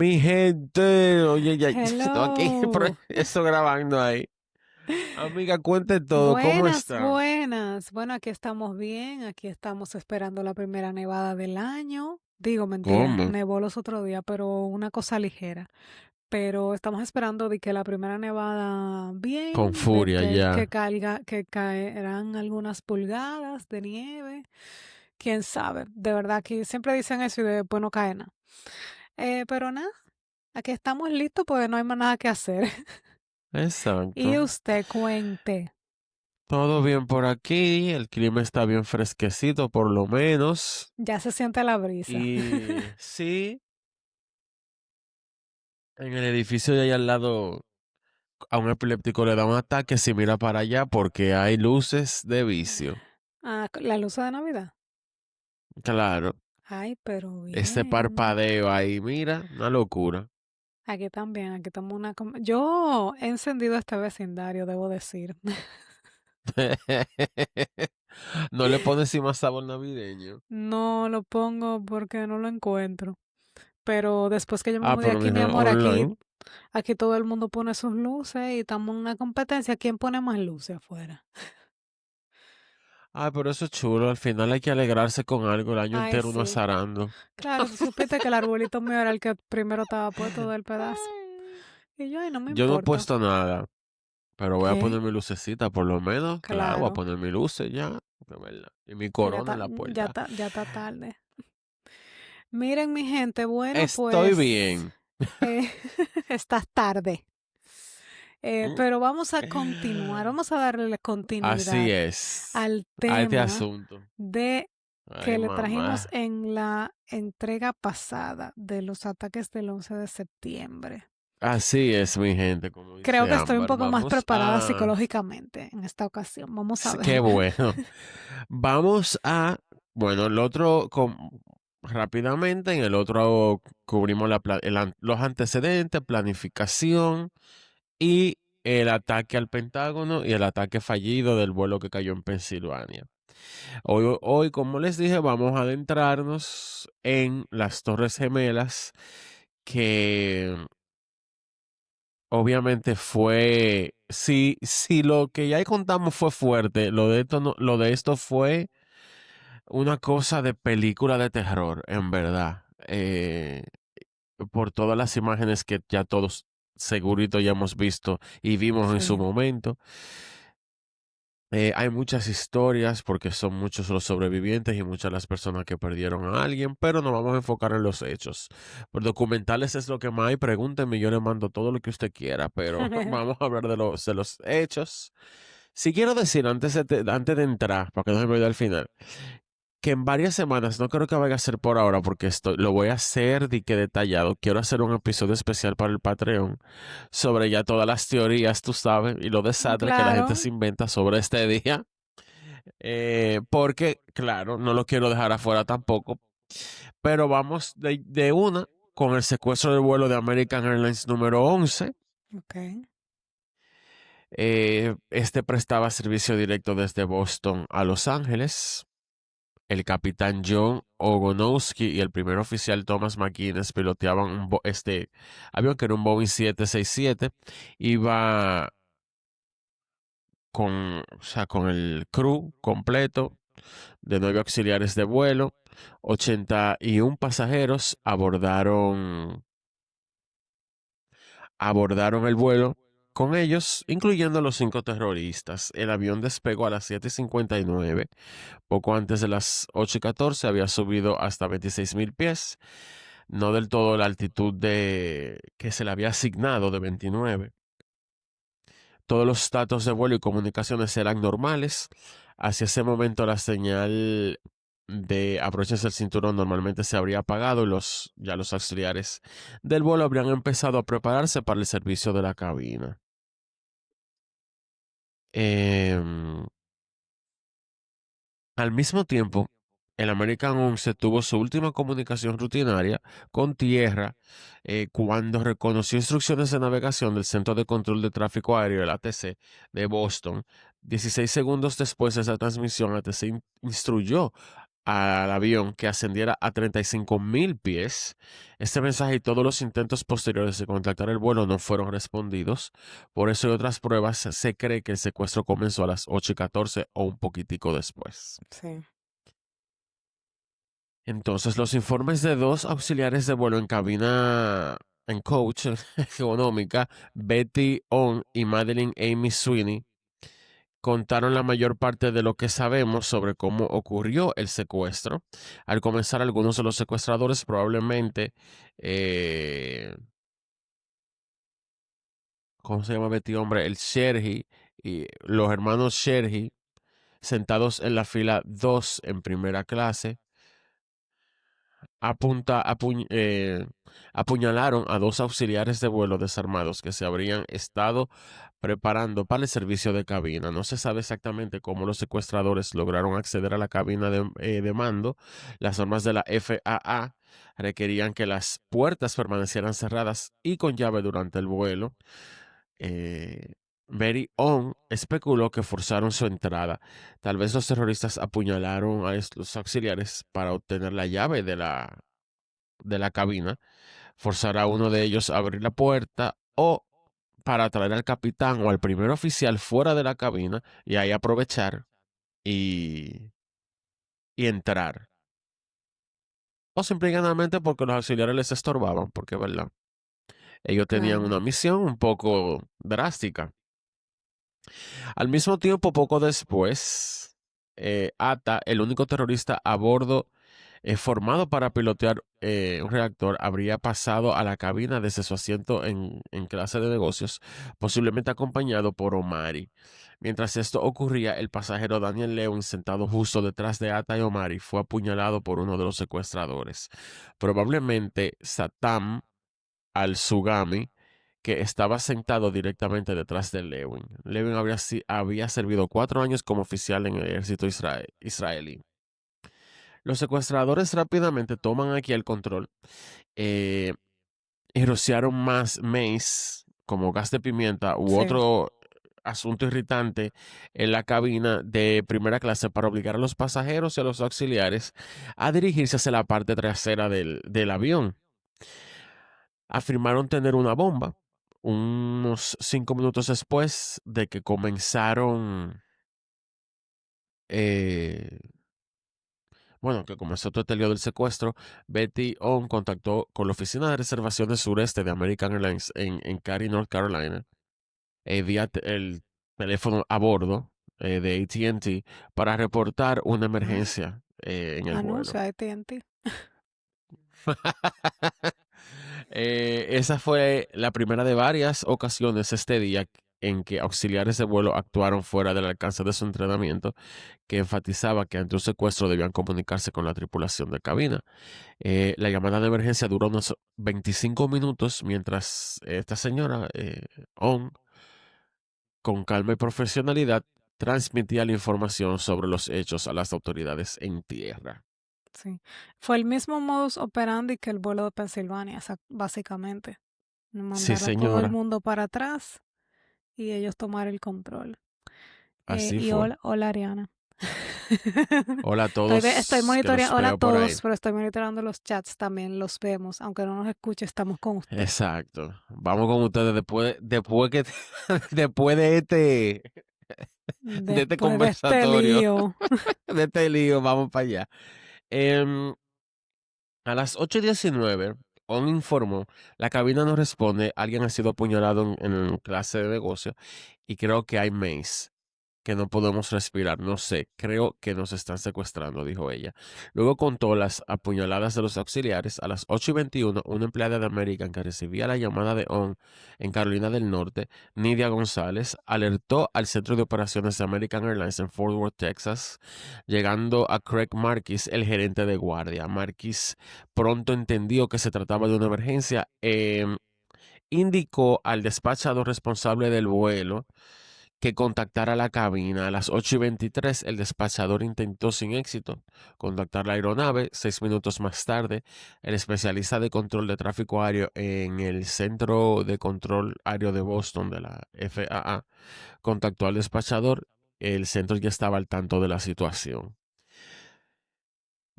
Mi gente, oye, ya estoy aquí, Hello. estoy grabando ahí. Amiga, cuente todo, ¿cómo Buenas, está? buenas. Bueno, aquí estamos bien, aquí estamos esperando la primera nevada del año. Digo, mentira, ¿Cómo? nevó los otros días, pero una cosa ligera. Pero estamos esperando de que la primera nevada Con bien, de furia que ya. caiga, que caerán algunas pulgadas de nieve. Quién sabe, de verdad que siempre dicen eso y después no cae nada. Pero nada, aquí estamos listos porque no hay más nada que hacer. Y Exacto. usted cuente. Todo bien por aquí, el clima está bien fresquecito por lo menos. Ya se siente la brisa. Y sí, en el edificio de ahí al lado a un epiléptico le da un ataque si mira para allá porque hay luces de vicio. Ah, la luz de Navidad. Claro, Ay, pero este bien. parpadeo ahí, mira, una locura. Aquí también, aquí estamos una... Yo he encendido este vecindario, debo decir. No le pone encima sabor navideño. No lo pongo porque no lo encuentro. Pero después que yo me Ah, mudé pero aquí, mi mija, amor, online. aquí todo el mundo pone sus luces y estamos en una competencia. ¿Quién pone más luces afuera? Ah, pero eso es chulo. Al final hay que alegrarse con algo. El año Ay, entero uno sí. azarando. Claro, tú supiste que el arbolito mío era el que primero estaba puesto del pedazo. Ay. Y yo, ay, no me Yo no he importa. puesto nada, pero voy a ¿Qué? poner mi lucecita por lo menos. Claro, voy a Claro. poner mi luces ya. De verdad. Y mi Pues corona en la puerta. ya está tarde. Miren, mi gente, bueno, Estoy pues bien. eh, está tarde. Pero vamos a continuar, vamos a darle Así continuidad es. al A este tema asunto. de Ay, que le trajimos mamá. en la entrega pasada de los ataques del 11 de septiembre. Así es, mi gente, como Creo dice que estoy un Ámbar. poco más Vamos preparada a... psicológicamente en esta ocasión. Vamos a Sí, ver. qué bueno. Vamos a, bueno, el otro, rápidamente, en el otro cubrimos los antecedentes, planificación y el ataque al Pentágono y el ataque fallido del vuelo que cayó en Pensilvania. Hoy, como les dije, vamos a adentrarnos en las Torres Gemelas, que obviamente fue, si lo que ya contamos fue fuerte, lo de esto, lo de esto fue una cosa de película de terror, en verdad. Por todas las imágenes que ya todos segurito ya hemos visto y vimos en su Sí, momento. Hay muchas historias porque son muchos los sobrevivientes y muchas las personas que perdieron a alguien, pero nos vamos a enfocar en los hechos. Por documentales es lo que más hay, pregúntenme, yo le mando todo lo que usted quiera, pero vamos a hablar de los hechos. Si quiero decir antes de entrar, para que no se me olvide al final, que en varias semanas, no creo que vaya a ser por ahora, porque lo voy a hacer de que detallado. Quiero hacer un episodio especial para el Patreon sobre ya todas las teorías, tú sabes, y los desastres que la gente claro. se inventa sobre este día. Porque, claro, no lo quiero dejar afuera tampoco. Pero vamos de una con el secuestro del vuelo de American Airlines número 11. Ok. Este prestaba servicio directo desde Boston a Los Ángeles. El capitán John Ogonowski y el primer oficial Thomas McGuinness piloteaban este avión que era un Boeing 767. Iba o sea, con el crew completo de 9 auxiliares de vuelo. 81 pasajeros abordaron el vuelo con ellos, incluyendo los 5 terroristas. El avión despegó a las 7:59. Poco antes de las 8:14 había subido hasta 26.000 pies, no del todo la altitud que se le había asignado de 29. Todos los datos de vuelo y comunicaciones eran normales. Hacia ese momento la señal de abróchense el cinturón normalmente se habría apagado y ya los auxiliares del vuelo habrían empezado a prepararse para el servicio de la cabina. Em, Al mismo tiempo, el American 11 tuvo su última comunicación rutinaria con tierra cuando reconoció instrucciones de navegación del Centro de Control de Tráfico Aéreo, el ATC, de Boston. 16 segundos después de esa transmisión, ATC instruyó al avión que ascendiera a 35.000 pies. Este mensaje y todos los intentos posteriores de contactar el vuelo no fueron respondidos. Por eso y otras pruebas se cree que el secuestro comenzó a las 8:14 o un poquitico después. Sí. Entonces, los informes de dos auxiliares de vuelo en cabina en coach económica, Betty On y Madeline Amy Sweeney, contaron la mayor parte de lo que sabemos sobre cómo ocurrió el secuestro. Al comenzar, algunos de los secuestradores probablemente, eh, ¿cómo se llama Betty, hombre? El Sherry y los hermanos Sherry, sentados en la fila 2 en primera clase, apunta, apuñalaron a dos auxiliares de vuelo desarmados que se habrían estado preparando para el servicio de cabina. No se sabe exactamente cómo los secuestradores lograron acceder a la cabina de mando. Las normas de la FAA requerían que las puertas permanecieran cerradas y con llave durante el vuelo. Eh, Betty On especuló que forzaron su entrada. Tal vez los terroristas apuñalaron a los auxiliares para obtener la llave de la cabina, forzar a uno de ellos a abrir la puerta o para traer al capitán o al primer oficial fuera de la cabina y ahí aprovechar y, y entrar. O simplemente porque los auxiliares les estorbaban, porque, ¿verdad? Ellos tenían Claro. una misión un poco drástica. Al mismo tiempo, poco después, Ata, el único terrorista a bordo formado para pilotear un reactor, habría pasado a la cabina desde su asiento en clase de negocios, posiblemente acompañado por Omari. Mientras esto ocurría, el pasajero Daniel Lewin, sentado justo detrás de Ata y Omari, fue apuñalado por uno de los secuestradores. Probablemente Satam al-Sugami, que estaba sentado directamente detrás de Lewin. Lewin había servido 4 años como oficial en el ejército israelí. Los secuestradores rápidamente toman aquí el control eh, y rociaron más maíz, como gas de pimienta u Sí. otro asunto irritante en la cabina de primera clase para obligar a los pasajeros y a los auxiliares a dirigirse hacia la parte trasera del avión. Afirmaron tener una bomba unos 5 minutos después de que comenzaron, eh, bueno, que comenzó todo el lío del secuestro. Betty On contactó con la oficina de reservaciones sureste de American Airlines en Cary, North Carolina, vía el teléfono a bordo de AT&T para reportar una Ay, emergencia en el vuelo. anuncio AT&T. Esa fue la primera de varias ocasiones este día en que auxiliares de vuelo actuaron fuera del alcance de su entrenamiento, que enfatizaba que ante un secuestro debían comunicarse con la tripulación de cabina. La llamada de emergencia duró unos 25 minutos mientras esta señora, On, con calma y profesionalidad, transmitía la información sobre los hechos a las autoridades en tierra. Sí. Fue el mismo modus operandi que el vuelo de Pensilvania, básicamente. Sí, Mandar a todo el señora, mundo para atrás y ellos tomar el control. así Y fue. hola, Ariana. Hola a Estoy todos que nos monitoreando, hola a veo por ahí. todos, pero estoy monitoreando los chats también, los vemos, aunque no nos escuche, estamos con usted. Exacto. Vamos con ustedes después que después de este Después de este conversatorio, lío. de este lío, vamos para allá. Em, a las 8:19, ON informó, la cabina no responde, alguien ha sido apuñalado en clase de negocio y creo que hay maze, que no podemos respirar, no sé, creo que nos están secuestrando, dijo ella. Luego contó las apuñaladas de los auxiliares. A las 8:21, una empleada de American que recibía la llamada de ON en Carolina del Norte, Nidia González, alertó al centro de operaciones de American Airlines en Fort Worth, Texas, llegando a Craig Marquis, el gerente de guardia. Marquis pronto entendió que se trataba de una emergencia. Indicó al despachador responsable del vuelo que contactara la cabina. A las 8:23, el despachador intentó sin éxito contactar la aeronave. 6 minutos más tarde, el especialista de control de tráfico aéreo en el Centro de Control Aéreo de Boston de la FAA contactó al despachador. El centro ya estaba al tanto de la situación.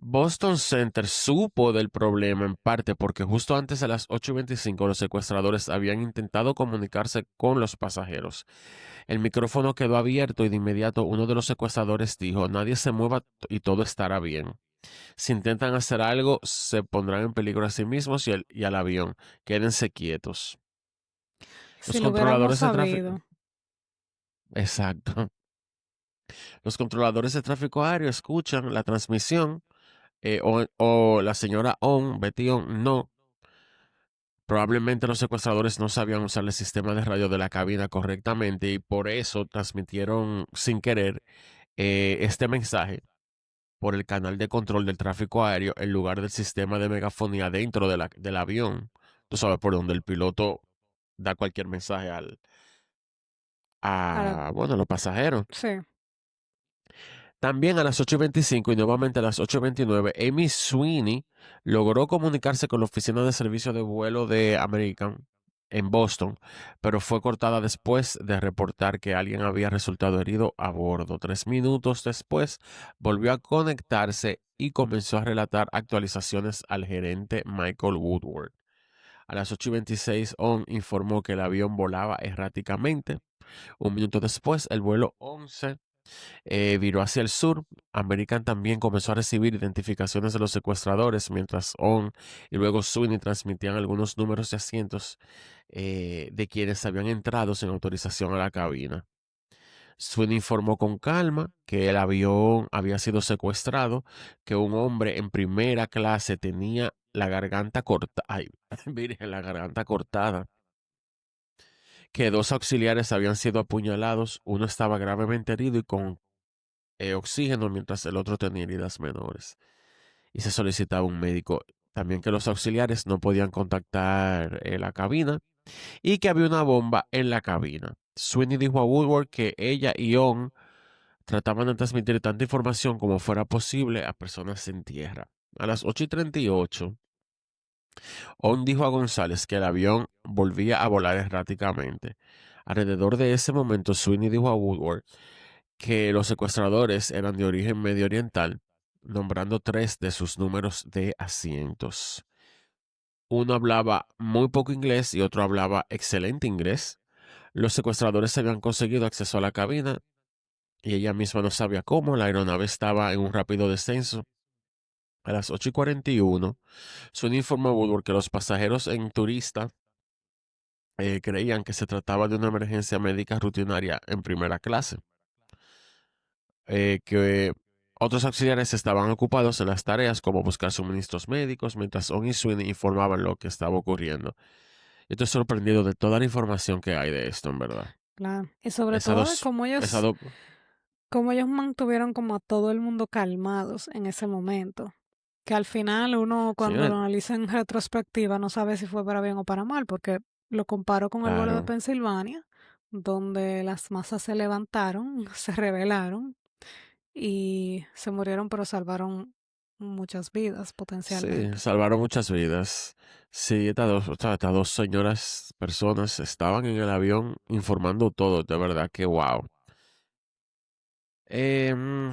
Boston Center supo del problema en parte porque justo antes de las 8:25 los secuestradores habían intentado comunicarse con los pasajeros. El micrófono quedó abierto y de inmediato uno de los secuestradores dijo: nadie se mueva y todo estará bien. Si intentan hacer algo, se pondrán en peligro a sí mismos y al avión. Quédense quietos. Los Si lo hubiéramos controladores de tráfico. sabido. Exacto. Los controladores de tráfico aéreo escuchan la transmisión, o la señora On, Betty On, no. Probablemente los secuestradores no sabían usar el sistema de radio de la cabina correctamente y por eso transmitieron sin querer este mensaje por el canal de control del tráfico aéreo en lugar del sistema de megafonía dentro del avión. Tú sabes, por donde el piloto da cualquier mensaje Ahora, bueno, a los pasajeros. sí. También a las 8:25 y nuevamente a las 8:29, Amy Sweeney logró comunicarse con la oficina de servicio de vuelo de American en Boston, pero fue cortada después de reportar que alguien había resultado herido a bordo. 3 minutos después, volvió a conectarse y comenzó a relatar actualizaciones al gerente Michael Woodward. A las 8:26, ON informó que el avión volaba erráticamente. 1 minuto después, el vuelo 11 viró hacia el sur. American también comenzó a recibir identificaciones de los secuestradores, mientras On y luego Sweeney transmitían algunos números de asientos de quienes habían entrado sin autorización a la cabina. Sweeney informó con calma que el avión había sido secuestrado, que un hombre en primera clase tenía la garganta cortada, ay, virgen, la garganta cortada, que 2 auxiliares habían sido apuñalados, uno estaba gravemente herido y con oxígeno, mientras el otro tenía heridas menores. Y se solicitaba un médico. También que los auxiliares no podían contactar la cabina y que había una bomba en la cabina. Sweeney dijo a Woodward que ella y On trataban de transmitir tanta información como fuera posible a personas en tierra. A las 8:38, On dijo a González que el avión volvía a volar erráticamente. Alrededor de ese momento, Sweeney dijo a Woodward que los secuestradores eran de origen medio oriental, nombrando 3 de sus números de asientos. Uno hablaba muy poco inglés y otro hablaba excelente inglés. Los secuestradores habían conseguido acceso a la cabina y ella misma no sabía cómo. La aeronave estaba en un rápido descenso. A las 8:41, Sony informó a Woodward que los pasajeros en turista creían que se trataba de una emergencia médica rutinaria en primera clase. Que otros auxiliares estaban ocupados en las tareas como buscar suministros médicos, mientras On y Sweeney informaban lo que estaba ocurriendo. Yo estoy sorprendido de toda la información que hay de esto, en verdad. Claro. Y sobre Esas todo de dos, esas dos, cómo ellos mantuvieron como a todo el mundo calmados en ese momento. Que al final uno cuando lo señores, analiza en retrospectiva no sabe si fue para bien o para mal, porque lo comparo con el vuelo de claro. Pensilvania, donde las masas se levantaron, se rebelaron y se murieron, pero salvaron muchas vidas Sí, potencialmente. salvaron muchas vidas. Sí, estas dos señoras personas estaban en el avión informando todo, de verdad que wow. Em,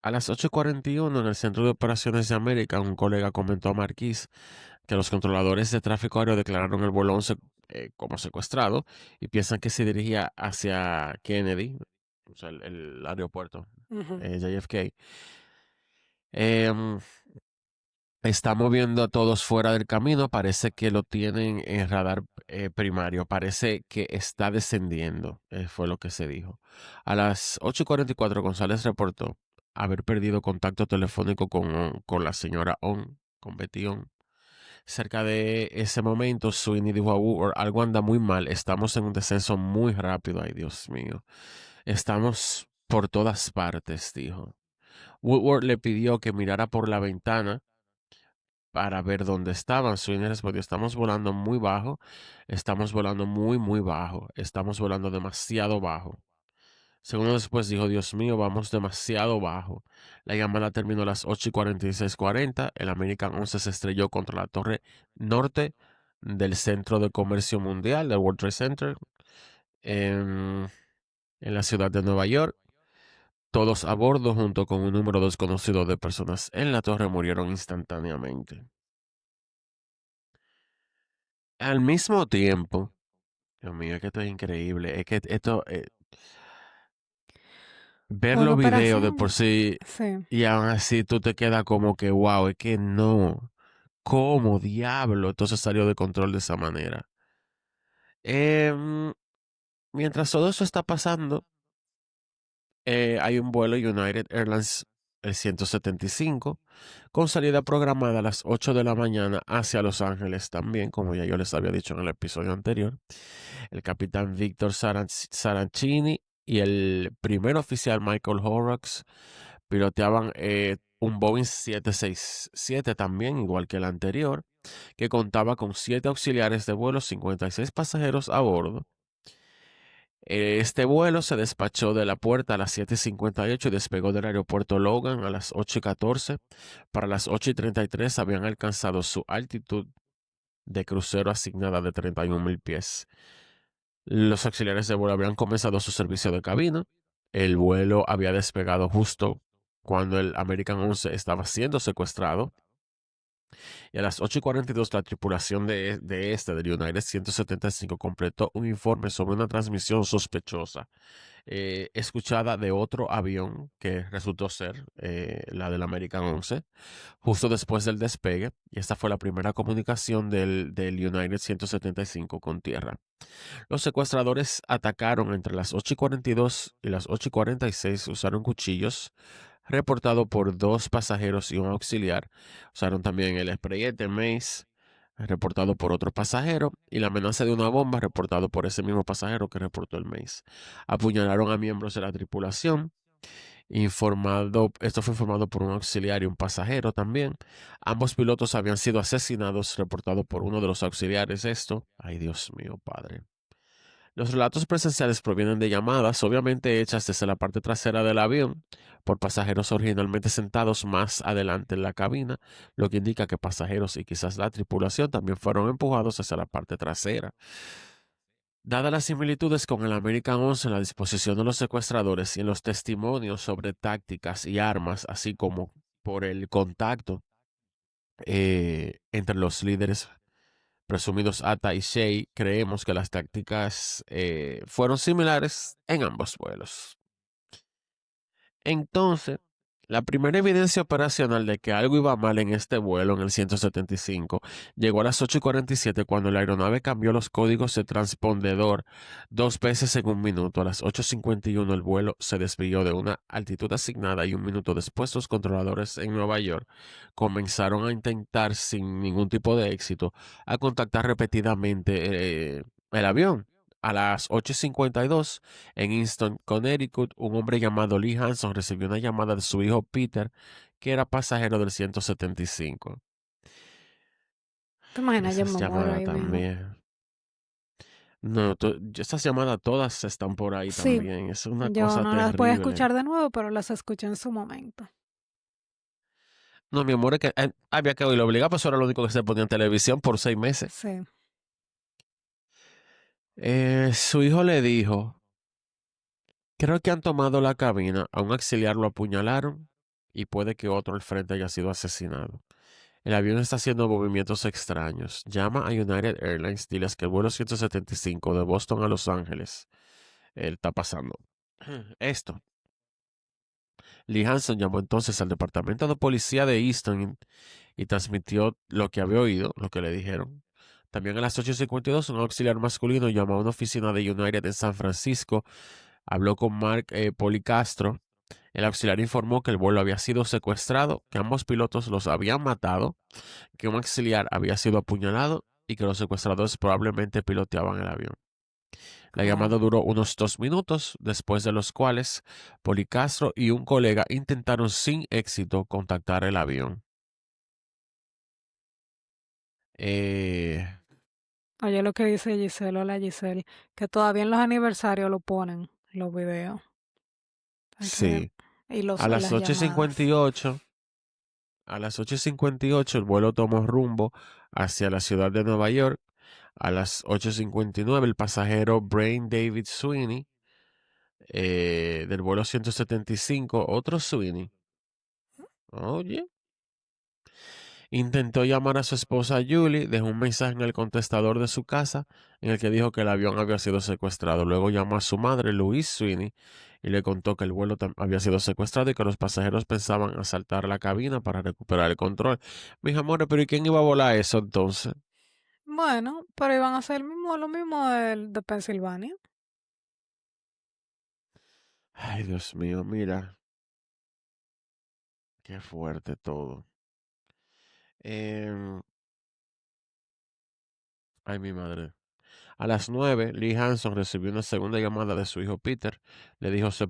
a las 8:41 en el Centro de Operaciones de América, un colega comentó a Marquis que los controladores de tráfico aéreo declararon el vuelo 11 como secuestrado y piensan que se dirigía hacia Kennedy, o sea, el aeropuerto Ujú. JFK. Em, Está moviendo a todos fuera del camino. Parece que lo tienen en radar primario. Parece que está descendiendo. Fue lo que se dijo. A las 8:44, González reportó haber perdido contacto telefónico con la señora On, con Betty On. Cerca de ese momento, Sweeney dijo a Woodward: algo anda muy mal. Estamos en un descenso muy rápido. Ay, Dios mío. Estamos por todas partes, dijo. Woodward le pidió que mirara por la ventana para ver dónde estaban. Sweeney respondió: estamos volando muy bajo, estamos volando muy, muy bajo, estamos volando demasiado bajo. Segundo después dijo: Dios mío, vamos demasiado bajo. La llamada terminó a las 8:46:40. El American 11 se estrelló contra la torre norte del Centro de Comercio Mundial, del World Trade Center, en, en la ciudad de Nueva York. Todos a bordo, junto con un número desconocido de personas en la torre, murieron instantáneamente. Al mismo tiempo, Dios mío, es que esto es increíble. Es que esto, ver Fue una los videos de por operación, sí sí. y aún así tú te quedas como que, wow, es que no. ¿Cómo diablo? Entonces salió de control de esa manera. Em, Mientras todo eso está pasando, hay un vuelo United Airlines el 175 con salida programada a las 8 de la mañana hacia Los Ángeles también, como ya yo les había dicho en el episodio anterior. El capitán Víctor Sarancini y el primer oficial Michael Horrocks piloteaban un Boeing 767 también, igual que el anterior, que contaba con 7 auxiliares de vuelo, 56 pasajeros a bordo. Este vuelo se despachó de la puerta a las 7:58 y despegó del aeropuerto Logan a las 8:14. Para las 8:33 habían alcanzado su altitud de crucero asignada de 31,000 pies. Los auxiliares de vuelo habían comenzado su servicio de cabina. El vuelo había despegado justo cuando el American 11 estaba siendo secuestrado. Y a las 8:42 la tripulación del United 175 completó un informe sobre una transmisión sospechosa escuchada de otro avión que resultó ser la del American 11 justo después del despegue. Y esta fue la primera comunicación del United 175 con tierra. Los secuestradores atacaron entre las 8:42 y las 8:46, usaron cuchillos, reportado por 2 pasajeros y un auxiliar. Usaron también el spray de mace, reportado por otro pasajero, y la amenaza de una bomba, reportado por ese mismo pasajero que reportó el mace. Apuñalaron a miembros de la tripulación. Esto fue informado por un auxiliar y un pasajero también. Ambos pilotos habían sido asesinados, reportado por uno de los auxiliares. Ay Dios mío, padre. Los relatos presenciales provienen de llamadas, obviamente hechas desde la parte trasera del avión, por pasajeros originalmente sentados más adelante en la cabina, lo que indica que pasajeros y quizás la tripulación también fueron empujados hacia la parte trasera. Dadas las similitudes con el American 11 en la disposición de los secuestradores y en los testimonios sobre tácticas y armas, así como por el contacto entre los líderes presumidos Ata y Shea, creemos que las tácticas fueron similares en ambos vuelos. Entonces, la primera evidencia operacional de que algo iba mal en este vuelo, en el 175, llegó a las 8:47 cuando la aeronave cambió los códigos de transpondedor 2 veces en un minuto. A las 8:51 el vuelo se desvió de una altitud asignada y un minuto después los controladores en Nueva York comenzaron a intentar, sin ningún tipo de éxito, a contactar repetidamente el avión. A las 8:52 en Easton, Connecticut, un hombre llamado Lee Hanson recibió una llamada de su hijo Peter, que era pasajero del 175. ¿Te imaginas? Yo Esas me muero llamadas ahí mismo. también. No, esas llamadas todas están por ahí Sí, también. Es una yo cosa no las puedo terrible. escuchar de nuevo, pero las escuché en su momento. No, mi amor, es que había que oírlo obligado, pues eso era lo único que se ponía en televisión por 6 meses. Sí. Su hijo le dijo, creo que han tomado la cabina, a un auxiliar lo apuñalaron y puede que otro al frente haya sido asesinado. El avión está haciendo movimientos extraños. Llama a United Airlines, diles que el vuelo 175 de Boston a Los Ángeles, él está pasando esto. Lee Hanson llamó entonces al departamento de policía de Easton y transmitió lo que había oído, lo que le dijeron. También a las 8:52 un auxiliar masculino llamó a una oficina de United en San Francisco, habló con Mark Policastro. El auxiliar informó que el vuelo había sido secuestrado, que ambos pilotos los habían matado, que un auxiliar había sido apuñalado y que los secuestradores probablemente piloteaban el avión. La Wow. llamada duró unos 2 minutos, después de los cuales Policastro y un colega intentaron sin éxito contactar el avión. Eh, Oye lo que dice Giselle, hola Giselle, que todavía en los aniversarios lo ponen, los videos. Hay que- sí, y a las las ocho y cincuenta llamadas. y ocho, a las 8:58 el vuelo tomó rumbo hacia la ciudad de Nueva York. A las 8:59 el pasajero Brain David Sweeney del vuelo 175, otro Sweeney. Oye, intentó llamar a su esposa Julie, dejó un mensaje en el contestador de su casa en el que dijo que el avión había sido secuestrado. Luego llamó a su madre, Louise Sweeney, y le contó que el vuelo había sido secuestrado y que los pasajeros pensaban asaltar la cabina para recuperar el control. Mis amores, pero ¿y quién iba a volar eso entonces? Bueno, pero iban a hacer lo mismo de Pensilvania. Ay, Dios mío, mira, qué fuerte todo. Em, ay, mi madre. A las 9, Lee Hanson recibió una segunda llamada de su hijo Peter. Le dijo, se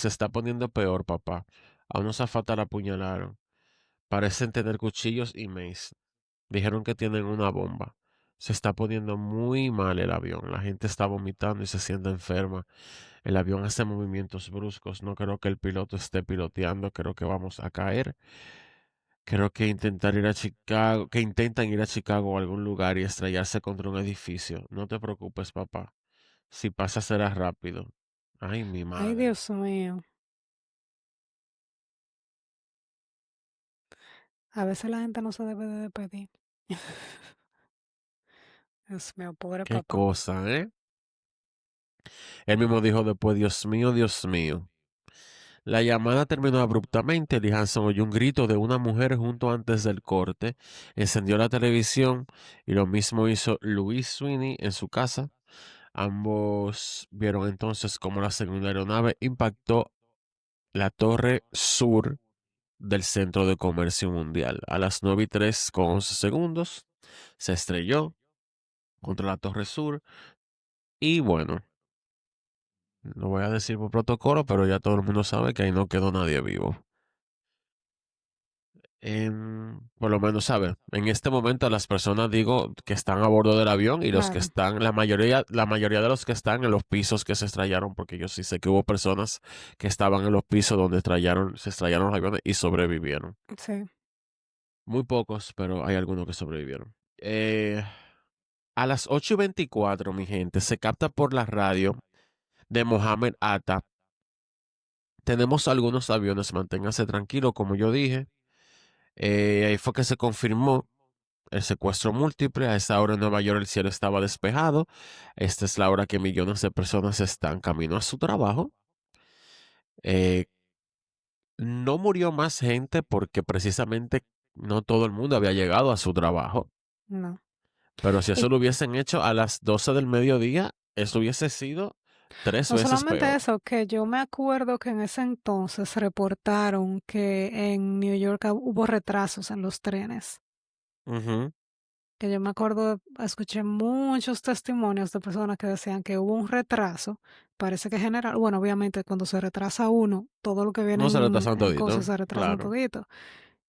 está poniendo peor, papá. A unos azafatas la apuñalaron. Parecen tener cuchillos y mace. Dijeron que tienen una bomba. Se está poniendo muy mal el avión. La gente está vomitando y se siente enferma. El avión hace movimientos bruscos. No creo que el piloto esté piloteando. Creo que vamos a caer. Creo que intentar ir a Chicago, que intentan ir a Chicago o algún lugar y estrellarse contra un edificio. No te preocupes, papá. Si pasa será rápido. Ay, mi Ay, madre. Dios mío. A veces la gente no se debe de despedir. Dios mío, pobre Qué papá. cosa, ¿eh? Él mismo dijo después, Dios mío, Dios mío. La llamada terminó abruptamente. Lee Hanson oyó un grito de una mujer junto antes del corte. Encendió la televisión y lo mismo hizo Louise Sweeney en su casa. Ambos vieron entonces cómo la segunda aeronave impactó la torre sur del Centro de Comercio Mundial. A las 9:03:11 se estrelló contra la torre sur y bueno, lo voy a decir por protocolo, pero ya todo el mundo sabe que ahí no quedó nadie vivo. Por lo menos, ¿sabe? En este momento las personas, digo, que están a bordo del avión y los que Claro, están, la mayoría de los que están en los pisos que se estrellaron, porque yo sí sé que hubo personas que estaban en los pisos donde se estrellaron los aviones y sobrevivieron. sí. Muy pocos, pero hay algunos que sobrevivieron. A las 8:24, mi gente, se capta por la radio de Mohamed Atta. Tenemos algunos aviones, manténgase tranquilo, como yo dije. Ahí fue que se confirmó el secuestro múltiple. A esa hora en Nueva York el cielo estaba despejado. Esta es la hora que millones de personas están camino a su trabajo. Eh, no murió más gente porque precisamente no todo el mundo había llegado a su trabajo. No. Pero si Y eso lo hubiesen hecho a las 12 del mediodía, eso hubiese sido tres no veces solamente peor. eso, que yo me acuerdo que en ese entonces reportaron que en New York hubo retrasos en los trenes. Ujú. Que yo me acuerdo, escuché muchos testimonios de personas que decían que hubo un retraso. Parece que general, bueno, obviamente cuando se retrasa uno, todo lo que viene No se retrasan en cosas todito, se retrasan claro. todito.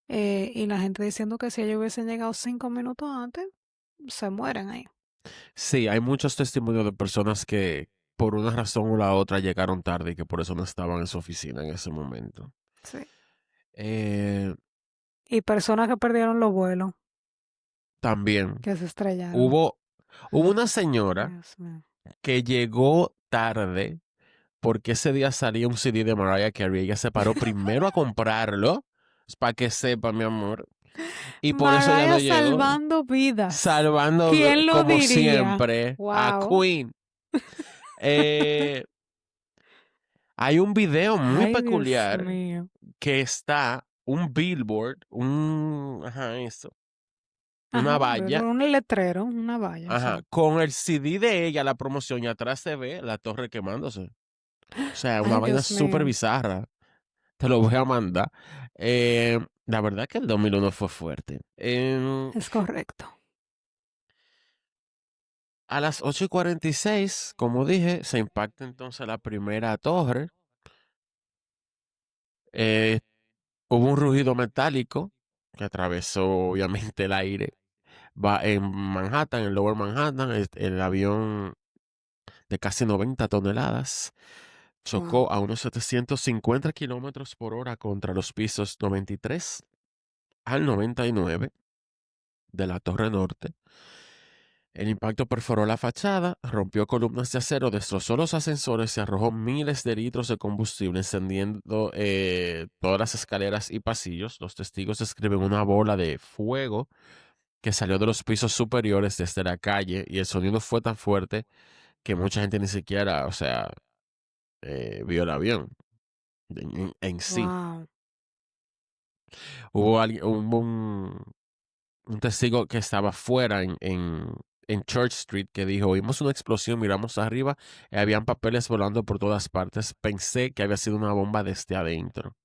Y la gente diciendo que si ellos hubiesen llegado 5 minutos antes, se mueren ahí. Sí, hay muchos testimonios de personas que por una razón o la otra llegaron tarde y que por eso no estaban en su oficina en ese momento. Sí. Eh, Y personas que perdieron los vuelos, también que se estrellaron. hubo, hubo una señora Dios mío. que llegó tarde porque ese día salía un CD de Mariah Carey. Ella se paró primero a comprarlo, para que sepa, mi amor. Y por eso ya no Mariah llegó. salvando vidas. Salvando, ¿Quién lo como diría? siempre, a Wow. Queen. Eh, hay un video muy Ay, Dios peculiar mío. que está un billboard, una Ajá, valla, un letrero, una valla, ajá, sí. con el CD de ella, la promoción, y atrás se ve la torre quemándose. O sea, una Ay, vaina Dios súper mío. bizarra. Te lo voy a mandar. La verdad que el 2001 fue fuerte. Es correcto. A las 8:46, como dije, se impacta entonces la primera torre. Eh, Hubo un rugido metálico que atravesó obviamente el aire. Va en Manhattan, en Lower Manhattan, el avión de casi 90 toneladas Wow. chocó a unos 750 kilómetros por hora contra los pisos 93 al 99 de la Torre Norte. El impacto perforó la fachada, rompió columnas de acero, destrozó los ascensores y arrojó miles de litros de combustible, encendiendo todas las escaleras y pasillos. Los testigos describen una bola de fuego que salió de los pisos superiores desde la calle y el sonido fue tan fuerte que mucha gente ni siquiera, o sea, vio el avión en sí. Wow. Hubo un testigo que estaba fuera en Church Street que dijo, oímos una explosión, miramos arriba y habían papeles volando por todas partes. Pensé que había sido una bomba desde adentro.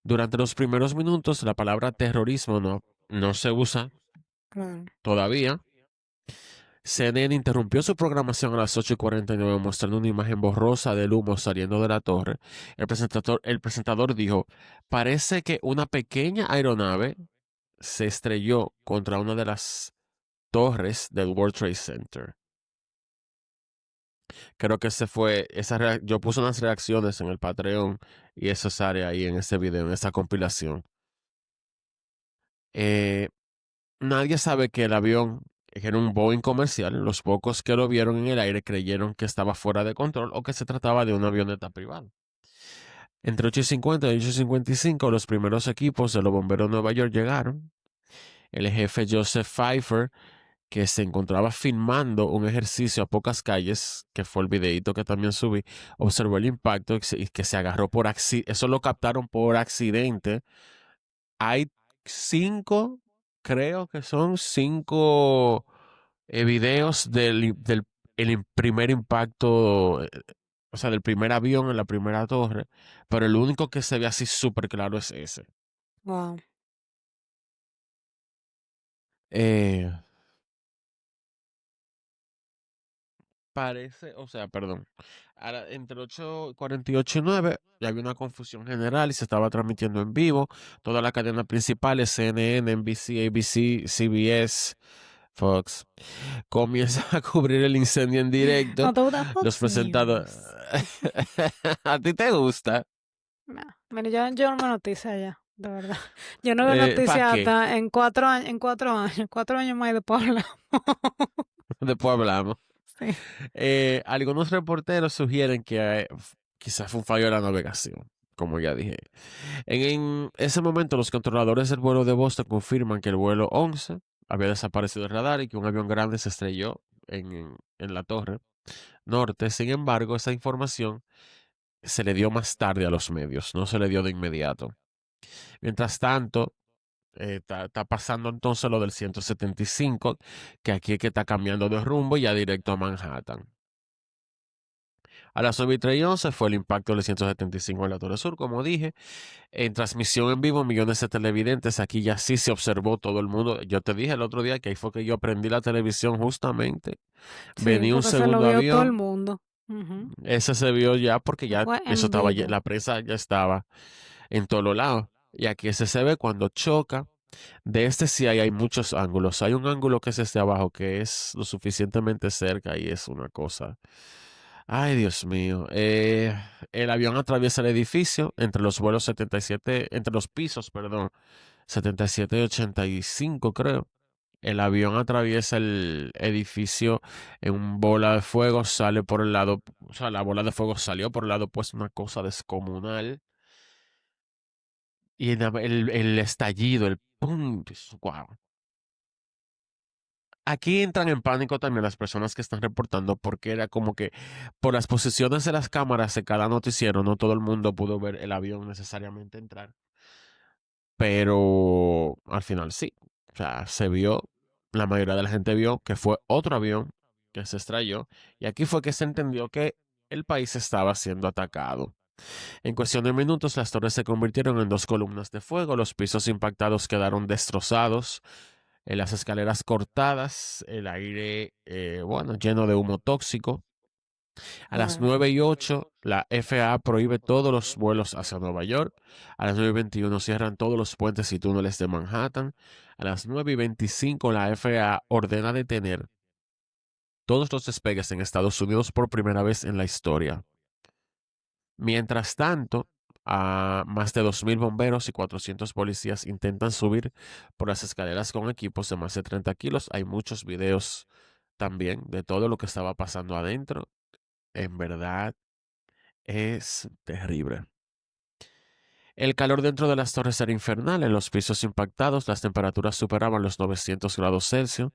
Durante los primeros minutos la palabra terrorismo no se usa Claro. todavía. CNN interrumpió su programación a las 8:49 mostrando una imagen borrosa del humo saliendo de la torre. El presentador dijo, parece que una pequeña aeronave se estrelló contra una de las torres del World Trade Center. Creo que yo puse unas reacciones en el Patreon y eso sale ahí en ese video, en esa compilación. Eh, Nadie sabe que el avión era un Boeing comercial. Los pocos que lo vieron en el aire creyeron que estaba fuera de control o que se trataba de una avioneta privada. Entre 8:50 y 8:55 los primeros equipos de los bomberos de Nueva York llegaron. El jefe Joseph Pfeiffer, que se encontraba filmando un ejercicio a pocas calles, que fue el videíto que también subí, observó el impacto y que se agarró por accidente. Eso lo captaron por accidente. Hay cinco, creo que son cinco videos del primer impacto, o sea, del primer avión en la primera torre, pero el único que se ve así súper claro es ese. Wow. Eh, o sea, perdón, entre 8:48 y 9 ya había una confusión general y se estaba transmitiendo en vivo. Todas las cadenas principales, CNN, NBC, ABC, CBS, Fox, comienza a cubrir el incendio en directo. ¿No te gusta Los Fox presentadores... News? ¿A ti te gusta? No. Mira, yo no veo noticias ya, de verdad. Yo no veo ¿Para noticias qué? hasta en 4 años, 4 años más y después hablamos. Después hablamos. Sí. Algunos reporteros sugieren que quizás fue un fallo de la navegación, como ya dije. En ese momento, los controladores del vuelo de Boston confirman que el vuelo 11 había desaparecido del radar y que un avión grande se estrelló en la torre norte. Sin embargo, esa información se le dio más tarde a los medios, no se le dio de inmediato. Mientras tanto, está pasando entonces lo del 175, que aquí es que está cambiando de rumbo y ya directo a Manhattan. A las 9:11 fue el impacto del 175 en la Torre Sur, como dije. En transmisión en vivo, millones de televidentes. Aquí ya sí se observó todo el mundo. Yo te dije el otro día que ahí fue que yo prendí la televisión justamente. Sí, Venía un porque se lo segundo vio todo el avión. mundo. Ujú. Ese se vio ya porque Y ya fue eso en estaba, vivo. la prensa ya estaba en todos lados. Y aquí ese se ve cuando choca. De este sí hay muchos ángulos. Hay un ángulo que es este abajo, que es lo suficientemente cerca y es una cosa. Ay, Dios mío. El avión atraviesa el edificio entre los vuelos 77, entre los pisos, perdón, 77 y 85, creo. El avión atraviesa el edificio en un bola de fuego, sale por el lado, o sea, la bola de fuego salió por el lado, pues una cosa descomunal. Y el estallido, el pum, wow. Aquí entran en pánico también las personas que están reportando porque era como que por las posiciones de las cámaras de cada noticiero, no todo el mundo pudo ver el avión necesariamente entrar. Pero al final sí. O sea, se vio, la mayoría de la gente vio que fue otro avión que se estrelló y aquí fue que se entendió que el país estaba siendo atacado. En cuestión de minutos, las torres se convirtieron en dos columnas de fuego, los pisos impactados quedaron destrozados, las escaleras cortadas, el aire, bueno, lleno de humo tóxico. A las Wow. 9:08, la FAA prohíbe todos los vuelos hacia Nueva York. A las 9:21 cierran todos los puentes y túneles de Manhattan. A las 9:25, la FAA ordena detener todos los despegues en Estados Unidos por primera vez en la historia. Mientras tanto, Más de 2.000 bomberos y 400 policías intentan subir por las escaleras con equipos de más de 30 kilos. Hay muchos videos también de todo lo que estaba pasando adentro. En verdad es terrible. El calor dentro de las torres era infernal. En los pisos impactados las temperaturas superaban los 900 grados Celsius.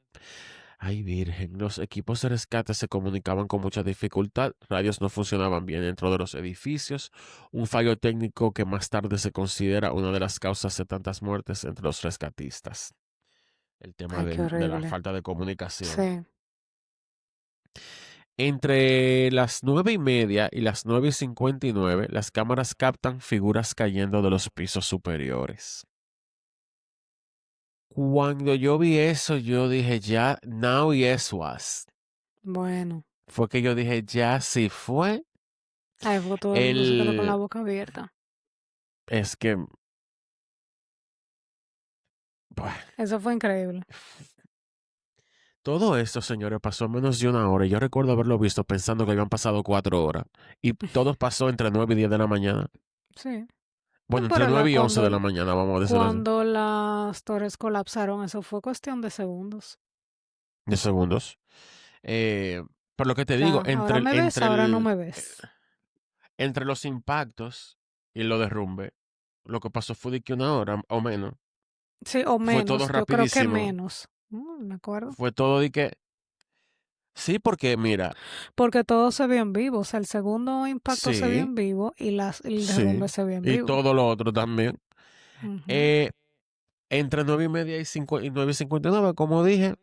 Ay, virgen, los equipos de rescate se comunicaban con mucha dificultad, radios no funcionaban bien dentro de los edificios, un fallo técnico que más tarde se considera una de las causas de tantas muertes entre los rescatistas. El tema Ay, qué de la horrible. falta de comunicación. Sí, Entre las 9:30 y las 9:59, las cámaras captan figuras cayendo de los pisos superiores. Cuando yo vi eso, yo dije, ya, now yes was. bueno. Fue que yo dije, ya sí fue. Ay, fue todo el mundo se quedó con la El, boca abierta. es que, bueno, Eso fue increíble. todo esto, señores, pasó en menos de una hora. Y yo recuerdo haberlo visto pensando que habían pasado 4 horas. Y todo pasó entre 9 y 10 de la mañana. Sí. No, Bueno, entre pero 9 y 11 de la mañana, vamos a decirlo así. cuando las torres colapsaron, eso fue cuestión de segundos. De segundos. Eh, por lo que te O digo, sea, ahora me ves, ahora no me ves. entre los impactos y lo derrumbe, lo que pasó fue de que una hora o menos. Sí, o Fue todo menos, yo creo que rapidísimo. menos. Me acuerdo. Fue todo de que... Sí, porque mira, Porque todo se vio en vivo. O sea, el segundo impacto se vio sí, en vivo y el sí. derrumbe se vio en Y vivo. todo lo otro también. Ujú. Eh, Entre 9:30 y 9:59, como dije,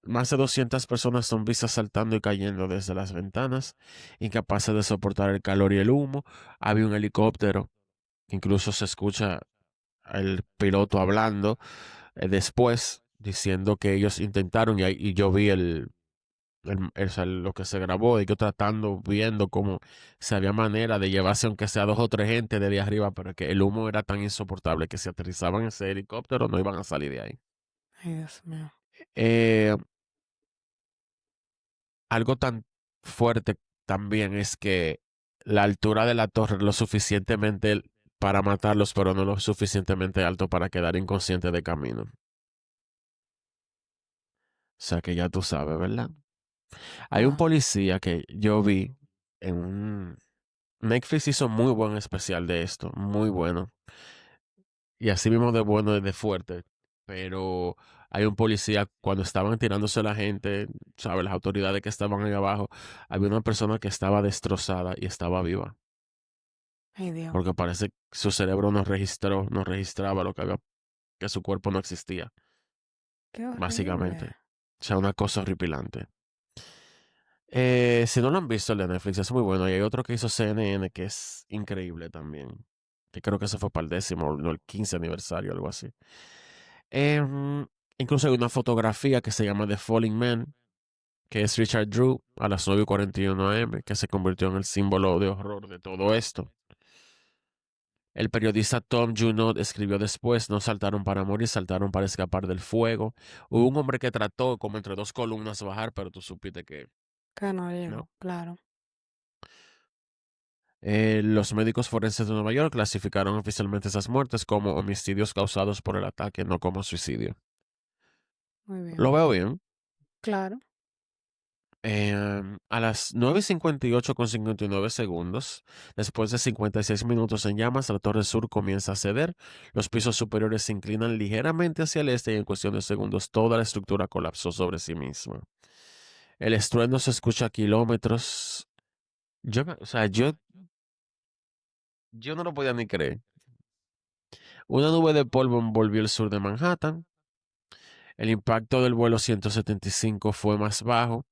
más de 200 personas son vistas saltando y cayendo desde las ventanas, incapaces de soportar el calor y el humo. Había un helicóptero, incluso se escucha el piloto hablando después, diciendo que ellos intentaron, y yo vi o sea, lo que se grabó, y yo tratando, viendo cómo si había manera de llevarse aunque sea dos o tres gente de arriba, pero que el humo era tan insoportable que si aterrizaban ese helicóptero no iban a salir de ahí. Ay, Dios mío. Eh, Algo tan fuerte también es que la altura de la torre es lo suficientemente para matarlos, pero no lo suficientemente alto para quedar inconsciente de camino. O sea que ya tú sabes, ¿verdad? Hay un Wow. policía que yo vi en un... Netflix hizo muy buen especial de esto, muy bueno. Y así mismo de bueno y de fuerte. Pero hay un policía, cuando estaban tirándose la gente, ¿sabes? Las autoridades que estaban ahí abajo, había una persona que estaba destrozada y estaba viva. Ay, Dios. Porque parece que su cerebro no registró, no registraba lo que había, que su cuerpo no existía, Qué básicamente. horrible. O sea, una cosa horripilante. Si no lo han visto, el de Netflix es muy bueno. Y hay otro que hizo CNN que es increíble también. Que creo que ese fue para el 10º, no el 15 aniversario, algo así. Em, Incluso hay una fotografía que se llama The Falling Man, que es Richard Drew a las 9:41 am, que se convirtió en el símbolo de horror de todo esto. El periodista Tom Junod escribió después, no saltaron para morir, saltaron para escapar del fuego. Hubo un hombre que trató como entre dos columnas bajar, pero tú supiste que Que no no. llegó, claro. Los médicos forenses de Nueva York clasificaron oficialmente esas muertes como homicidios causados por el ataque, no como suicidio. Muy Lo bien. veo bien. Claro. A las 9:58:59, después de 56 minutos en llamas, la torre sur comienza a ceder. Los pisos superiores se inclinan ligeramente hacia el este y en cuestión de segundos toda la estructura colapsó sobre sí misma. El estruendo se escucha a kilómetros. O sea, yo no lo podía ni creer. Una nube de polvo envolvió el sur de Manhattan. El impacto del vuelo 175 fue más bajo,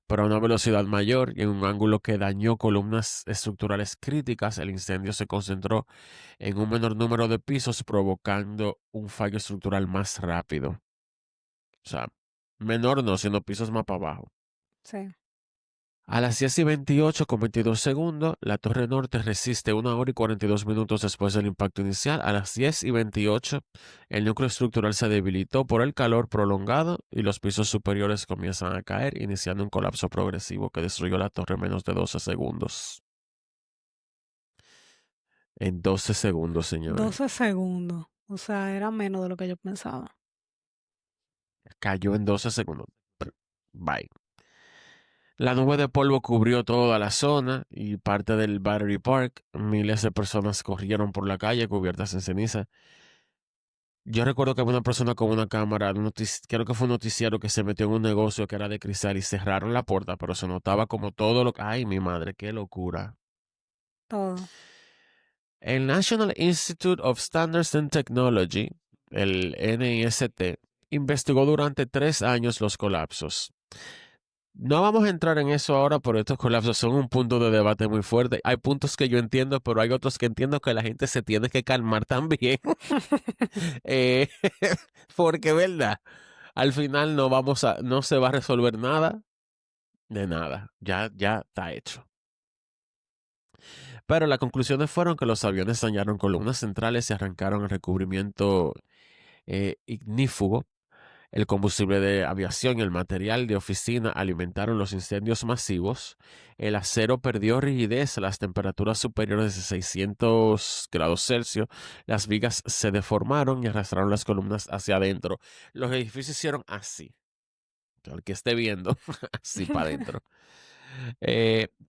pero a una velocidad mayor y en un ángulo que dañó columnas estructurales críticas. El incendio se concentró en un menor número de pisos, provocando un fallo estructural más rápido. O sea, menor no, sino pisos más para abajo. Sí. A las 10:28:22, la torre norte resiste 1 hora y 42 minutos después del impacto inicial. A las 10:28, el núcleo estructural se debilitó por el calor prolongado y los pisos superiores comienzan a caer, iniciando un colapso progresivo que destruyó la torre en menos de 12 segundos. En 12 segundos, señores. 12 segundos. O sea, era menos de lo que yo pensaba. Cayó en 12 segundos. Bye. La nube de polvo cubrió toda la zona y parte del Battery Park. Miles de personas corrieron por la calle cubiertas en ceniza. Yo recuerdo que había una persona con una cámara, creo que fue un noticiero que se metió en un negocio que era de cristal y cerraron la puerta, pero se notaba como todo lo que... Ay, mi madre, qué locura. Todo. El National Institute of Standards and Technology, el NIST, investigó durante 3 años los colapsos. No vamos a entrar en eso ahora, pero estos colapsos son un punto de debate muy fuerte. Hay puntos que yo entiendo, pero hay otros que entiendo que la gente se tiene que calmar también. Eh, porque, ¿verdad? Al final no se va a resolver nada de nada. Ya está hecho. Pero las conclusiones fueron que los aviones dañaron columnas centrales y arrancaron el recubrimiento ignífugo. El combustible de aviación y el material de oficina alimentaron los incendios masivos. El acero perdió rigidez a las temperaturas superiores de 600 grados Celsius. Las vigas se deformaron y arrastraron las columnas hacia adentro. Los edificios hicieron así. El que esté viendo, así para adentro.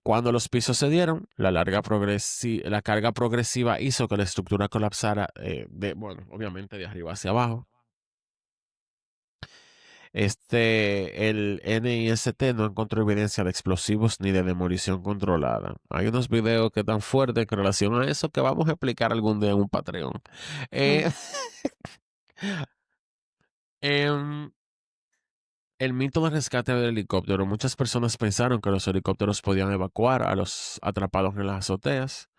Cuando los pisos se dieron, la carga progresiva hizo que la estructura colapsara, bueno, obviamente de arriba hacia abajo. El NIST no encontró evidencia de explosivos ni de demolición controlada. Hay unos videos que están fuertes en relación a eso que vamos a explicar algún día en un Patreon. Eh, em, el mito del rescate del helicóptero. Muchas personas pensaron que los helicópteros podían evacuar a los atrapados en las azoteas.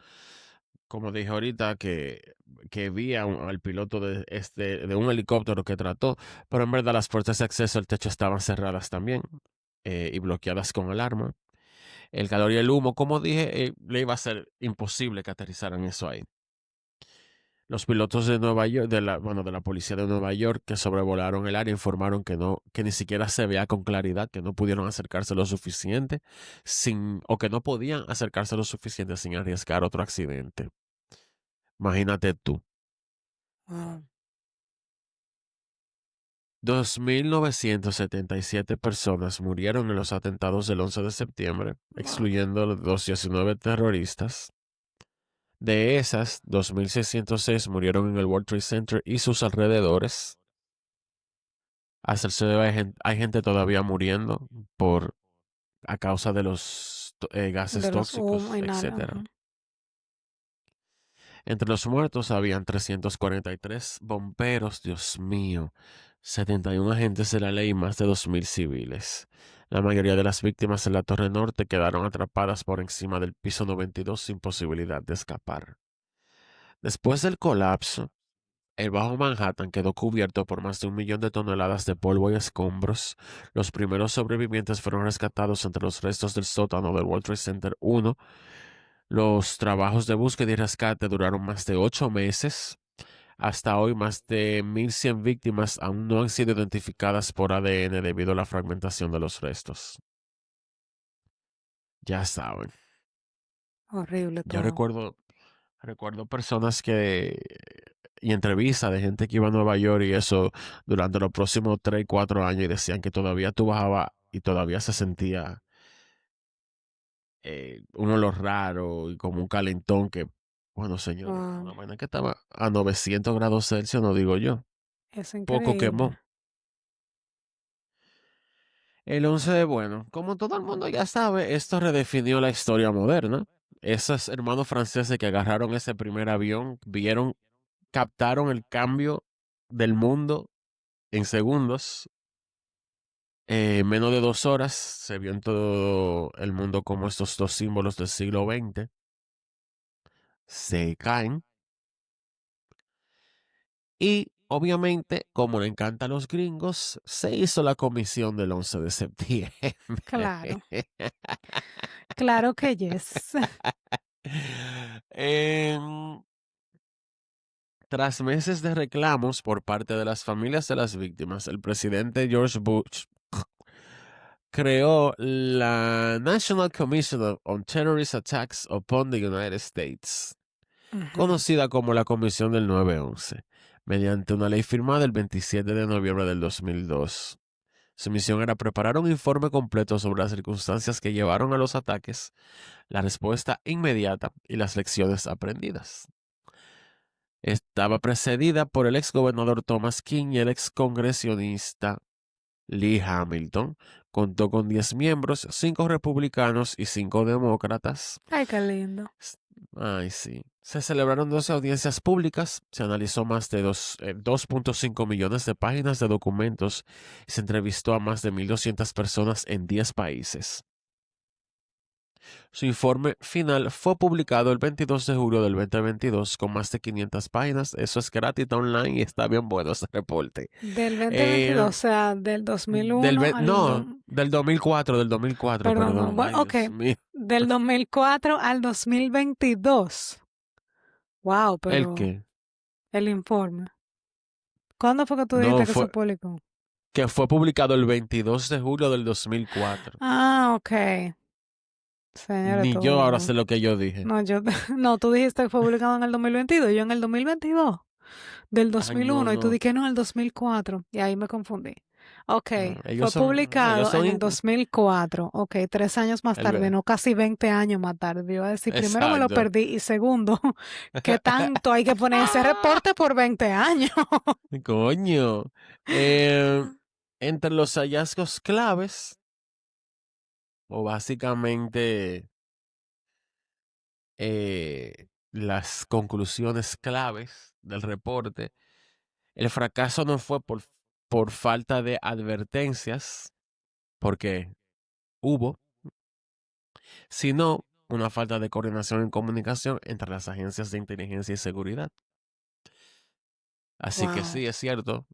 Como dije ahorita, que vi al piloto de un helicóptero que trató, pero en verdad las puertas de acceso al techo estaban cerradas también y bloqueadas con alarma. El calor y el humo, como dije, le iba a ser imposible que aterrizaran eso ahí. Los pilotos de Nueva York, de la policía de Nueva York que sobrevolaron el área informaron que ni siquiera se veía con claridad, que no pudieron acercarse lo suficiente o que no podían acercarse lo suficiente sin arriesgar otro accidente. Imagínate tú. Wow. 2.977 personas murieron en los atentados del 11 de septiembre, Wow. excluyendo los 19 terroristas. De esas, 2.606 murieron en el World Trade Center y sus alrededores. Hasta el sol de hoy hay gente todavía muriendo a causa de los gases De los tóxicos, humos y nada. etcétera. Ajá. Entre los muertos habían 343 bomberos, Dios mío, 71 agentes de la ley y más de 2.000 civiles. La mayoría de las víctimas en la Torre Norte quedaron atrapadas por encima del piso 92 sin posibilidad de escapar. Después del colapso, el Bajo Manhattan quedó cubierto por más de 1 millón de toneladas de polvo y escombros. Los primeros sobrevivientes fueron rescatados entre los restos del sótano del World Trade Center 1. Los trabajos de búsqueda y rescate duraron más de 8 meses. Hasta hoy, más de 1.100 víctimas aún no han sido identificadas por ADN debido a la fragmentación de los restos. Ya saben. Horrible Yo todo. recuerdo personas y entrevistas de gente que iba a Nueva York y eso durante los próximos 3, 4 años y decían que todavía tú bajabas y todavía se sentía un olor raro y como un calentón que, bueno, señores, Wow. una vaina que estaba a 900 grados Celsius, no digo yo, Es poco increíble. quemó. El 11 de bueno, como todo el mundo ya sabe, esto redefinió la historia moderna. Esos hermanos franceses que agarraron ese primer avión, captaron el cambio del mundo en segundos. En menos de 2 horas se vio en todo el mundo como estos dos símbolos del siglo XX se caen. Y obviamente, como le encanta a los gringos, se hizo la comisión del 11 de septiembre. Claro. Claro que yes. Em, Tras meses de reclamos por parte de las familias de las víctimas, el presidente George Bush creó la National Commission on Terrorist Attacks upon the United States. Ujú. conocida como la Comisión del 911, mediante una ley firmada el 27 de noviembre del 2002. Su misión era preparar un informe completo sobre las circunstancias que llevaron a los ataques, la respuesta inmediata y las lecciones aprendidas. Estaba precedida por el ex gobernador Thomas King y el ex congresionista Lee Hamilton. Contó con 10 miembros, 5 republicanos y 5 demócratas. Ay, qué lindo. S- Ay, sí. Se celebraron 12 audiencias públicas, se analizó más de 2.5 millones de páginas de documentos y se entrevistó a más de 1.200 personas en 10 países. Su informe final fue publicado el 22 de julio del 2022 con más de 500 páginas. Eso es gratis, está online y está bien bueno ese reporte. Del 2022, Eh, o sea, del 2001 al... no, del 2004, Perdón, perdón. bueno, Ay, ok, Dios mío. del 2004 al 2022. Wow, ¿El pero qué? el informe. ¿Cuándo fue que tú No, dijiste que se publicó? que fue publicado el 22 de julio del 2004. Ah, ok. Señora, Ni yo ahora tú... sé lo que yo dije. No, yo... No, tú dijiste que fue publicado en el 2022. Yo en el 2022. Del Ay, no, 2001 y tú no. dijiste que no, en el 2004. Y ahí me confundí. Ok, No, fue ellos publicado son, en el 2004. Ok, 3 años más el, tarde, no casi 20 años más tarde. Iba a decir, primero me lo exacto. perdí y segundo, ¿qué tanto hay que poner ese reporte por 20 años? Coño. Eh, entre los hallazgos claves, o básicamente las conclusiones claves del reporte, el fracaso no fue por falta de advertencias, porque hubo, sino una falta de coordinación y comunicación entre las agencias de inteligencia y seguridad. Así que Wow, sí, es cierto,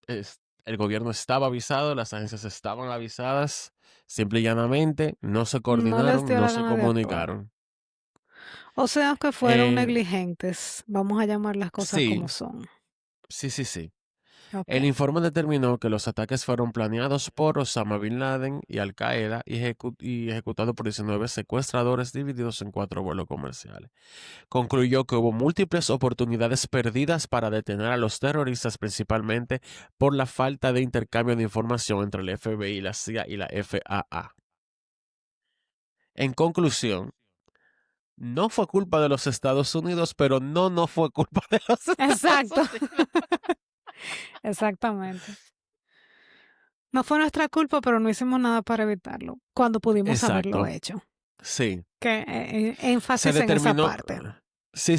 el gobierno estaba avisado, las agencias estaban avisadas, simple y llanamente no se no les coordinaron, dio no la se gana de actuar. comunicaron. O sea que fueron Eh, negligentes. Vamos a llamar las cosas como sí, son. sí. Ok, El informe determinó que los ataques fueron planeados por Osama Bin Laden y Al Qaeda y ejecutados por 19 secuestradores divididos en 4 vuelos comerciales. Concluyó que hubo múltiples oportunidades perdidas para detener a los terroristas, principalmente por la falta de intercambio de información entre el FBI, la CIA y la FAA. En conclusión, no fue culpa de los Estados Unidos, pero no fue culpa de los Estados exacto, Unidos. exactamente. No fue nuestra culpa, pero no hicimos nada para evitarlo, cuando pudimos haberlo Exacto, hecho. sí. Que Se énfasis en esa determinó, parte. sí.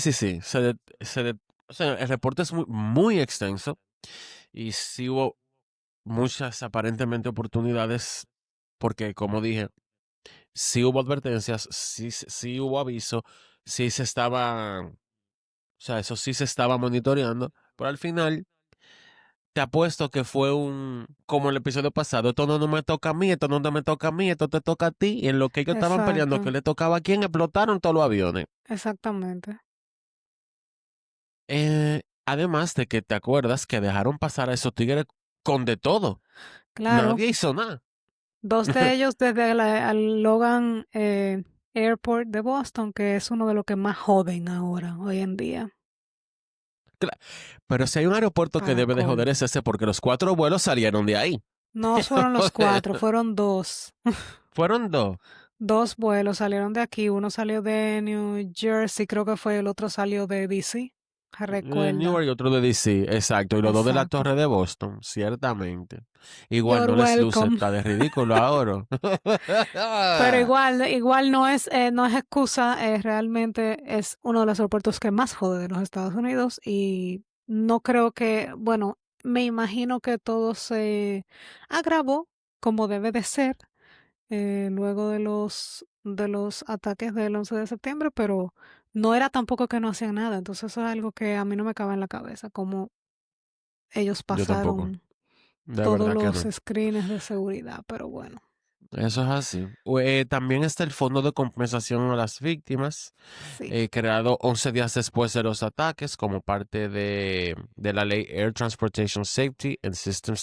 O sea, el reporte es muy extenso y sí hubo muchas aparentemente oportunidades porque, como dije, sí hubo advertencias, sí hubo aviso, sí se estaba, o sea, eso sí se estaba monitoreando, pero al final te apuesto que fue como el episodio pasado, esto no me toca a mí, esto no me toca a mí, esto te toca a ti, y en lo que ellos estaban peleando que Exacto, le tocaba a quién, explotaron todos los aviones. exactamente. Además de que te acuerdas que dejaron pasar a esos tigres con de todo, Claro, nadie hizo nada. dos de ellos desde el Logan Airport de Boston, que es uno de los que más joden ahora, hoy en día. Pero si hay un aeropuerto que Para debe de joder colmo. es ese porque los 4 vuelos salieron de ahí. No fueron los cuatro, fueron dos. Fueron dos. Dos vuelos salieron de aquí. Uno salió de New Jersey, creo que fue, el otro salió de DC. De Recuerda. Newark y otro de DC, exacto. Y los dos de la Exacto. Torre de Boston, ciertamente. Igual You're no les luce, welcome. está de ridículo ahora. Pero igual no es excusa, realmente es uno de los aeropuertos que más jode de los Estados Unidos y no creo que, bueno, me imagino que todo se agravó como debe de ser luego de los ataques del 11 de septiembre, pero no era tampoco que no hacían nada, entonces eso es algo que a mí no me cabe en la cabeza, como ellos Yo tampoco, pasaron de todos verdad que los no. screens de seguridad, pero bueno, Eso es así. También está el Fondo de Compensación a las Víctimas, sí. creado 11 días después de los ataques como parte de la ley Air Transportation Safety and System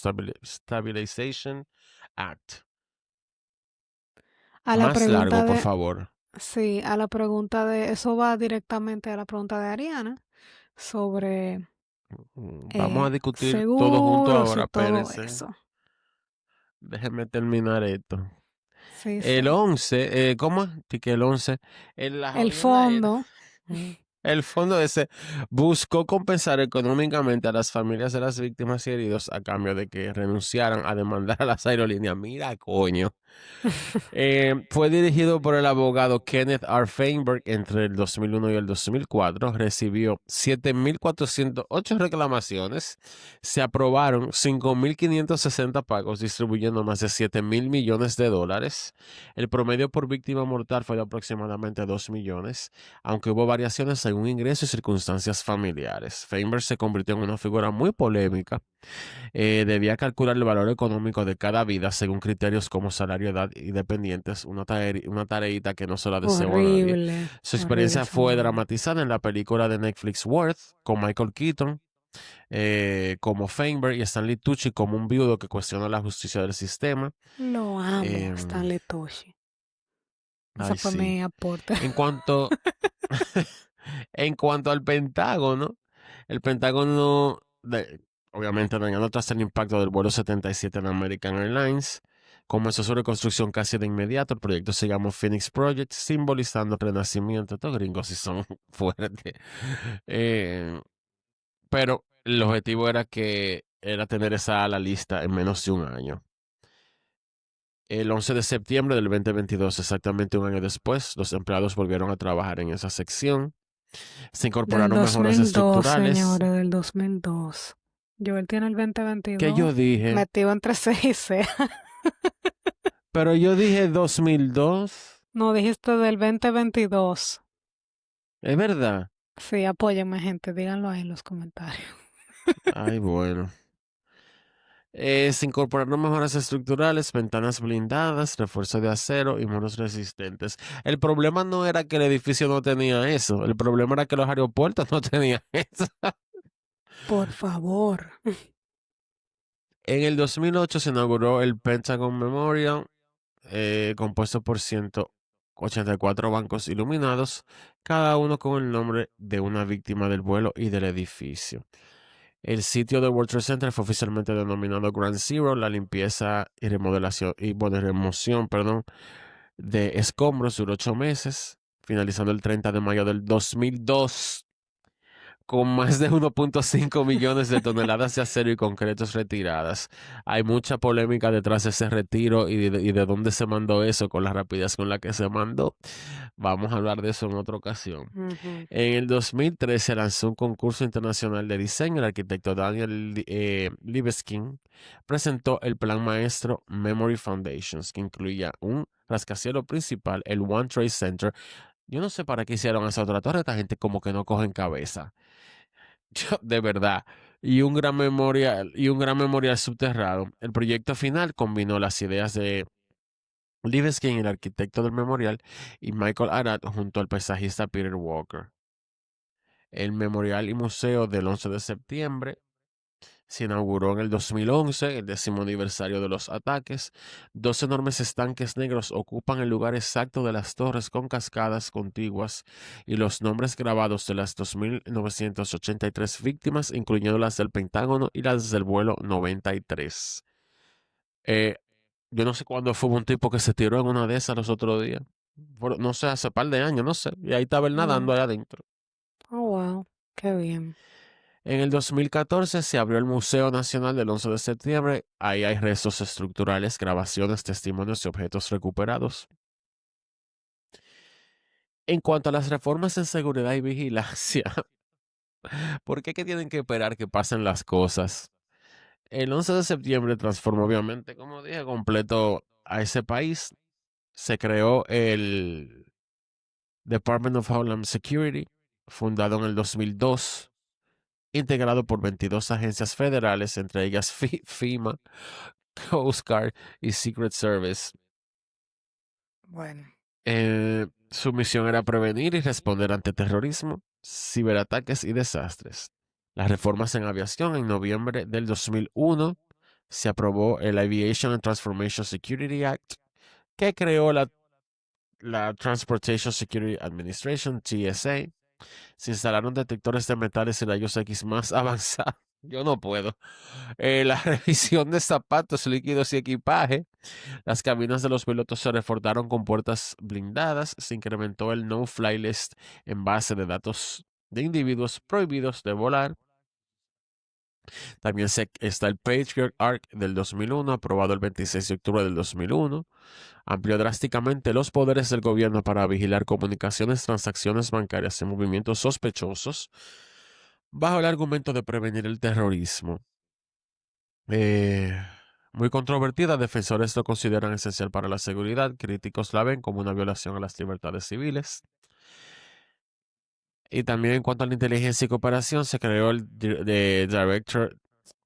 Stabilization Act. A la Más pregunta largo, por de, favor. Sí, a la pregunta de, eso va directamente a la pregunta de Ariana sobre Vamos a discutir todo junto seguros y ahora, todo espérense. eso. Déjenme terminar esto. Sí, El sí. 11, ¿cómo es? Que el 11, en la El jodienda era. fondo, El fondo ese buscó compensar económicamente a las familias de las víctimas y heridos a cambio de que renunciaran a demandar a las aerolíneas. Mira, coño. Fue dirigido por el abogado Kenneth R. Feinberg entre el 2001 y el 2004. Recibió 7.408 reclamaciones. Se aprobaron 5.560 pagos, distribuyendo más de 7.000 millones de dólares. El promedio por víctima mortal fue de aproximadamente 2 millones, aunque hubo variaciones según ingresos y circunstancias familiares. Feinberg se convirtió en una figura muy polémica. Debía calcular el valor económico de cada vida según criterios como salario, edad y dependientes, una tareita que no se la deseo a nadie. horrible, Su horrible experiencia esa fue vaina. dramatizada en la película de Netflix Worth con Michael Keaton como Feinberg y Stanley Tucci como un viudo que cuestiona la justicia del sistema. Lo amo, Em, Stanley Tucci. Esa ay, fue sí. mi aporte. En cuanto, en cuanto al Pentágono, el Pentágono, obviamente dañando tras el impacto del vuelo 77 en American Airlines, comenzó su reconstrucción casi de inmediato. El proyecto se llamó Phoenix Project, simbolizando el renacimiento. Estos gringos sí son fuertes. Eh, pero el objetivo era tener esa ala lista en menos de un año. El 11 de septiembre del 2022, exactamente un año después, los empleados volvieron a trabajar en esa sección. Se Del incorporaron mejoras 2002, estructurales. señores, del 2002. Joel tiene el Que 2022 yo dije, metido entre 6 y 6. pero yo dije 2002. No, dijiste del 2022. Es verdad. Sí, apóyenme, gente. Díganlo ahí en los comentarios. Ay, bueno. Se incorporaron mejoras estructurales, ventanas blindadas, refuerzo de acero y muros resistentes. El problema no era que el edificio no tenía eso. El problema era que los aeropuertos no tenían eso. Por favor. En el 2008 se inauguró el Pentagon Memorial, compuesto por 184 bancos iluminados, cada uno con el nombre de una víctima del vuelo y del edificio. El sitio del World Trade Center fue oficialmente denominado Ground Zero. La limpieza y remodelación y bueno, remoción, perdón, de escombros duró 8 meses, finalizando el 30 de mayo del 2002 con más de 1.5 millones de toneladas de acero y concretos retiradas. Hay mucha polémica detrás de ese retiro y de dónde se mandó eso con la rapidez con la que se mandó. Vamos a hablar de eso en otra ocasión. Ujú. En el 2013 se lanzó un concurso internacional de diseño. El arquitecto Daniel Libeskind presentó el plan maestro Memory Foundations, que incluía un rascacielos principal, el One Trade Center. Yo no sé para qué hicieron esa otra torre, esta gente como que no cogen cabeza. De verdad. Y un gran memorial subterráneo. El proyecto final combinó las ideas de Libeskind, el arquitecto del memorial, y Michael Arad junto al paisajista Peter Walker. El Memorial y Museo del 11 de septiembre se inauguró en el 2011, el 10º aniversario de los ataques. Dos enormes estanques negros ocupan el lugar exacto de las torres con cascadas contiguas y los nombres grabados de las 2.983 víctimas, incluyendo las del Pentágono y las del vuelo 93. Eh, yo no sé cuándo fue un tipo que se tiró en una de esas los otros días. No sé, hace par de años, no sé. Y ahí estaba él Mm. nadando allá adentro. Oh, wow. Qué bien. En el 2014 se abrió el Museo Nacional del 11 de septiembre. Ahí hay restos estructurales, grabaciones, testimonios y objetos recuperados. En cuanto a las reformas en seguridad y vigilancia, ¿por qué que tienen que esperar que pasen las cosas? El 11 de septiembre transformó obviamente, como dije, completo a ese país. Se creó el Department of Homeland Security, fundado en el 2002, integrado por 22 agencias federales, entre ellas FEMA, Coast Guard y Secret Service. Bueno. Su misión era prevenir y responder ante terrorismo, ciberataques y desastres. Las reformas en aviación en noviembre del 2001 se aprobó el Aviation and Transformation Security Act, que creó la Transportation Security Administration, TSA, se instalaron detectores de metales y rayos X más avanzados. Yo no puedo. La revisión de zapatos, líquidos y equipaje. Las cabinas de los pilotos se reforzaron con puertas blindadas. Se incrementó el no-fly list en base de datos de individuos prohibidos de volar. También está el Patriot Act del 2001, aprobado el 26 de octubre del 2001. Amplió drásticamente los poderes del gobierno para vigilar comunicaciones, transacciones bancarias y movimientos sospechosos, bajo el argumento de prevenir el terrorismo. Muy controvertida, defensores lo consideran esencial para la seguridad, críticos la ven como una violación a las libertades civiles. Y también en cuanto a la inteligencia y cooperación, se creó el Director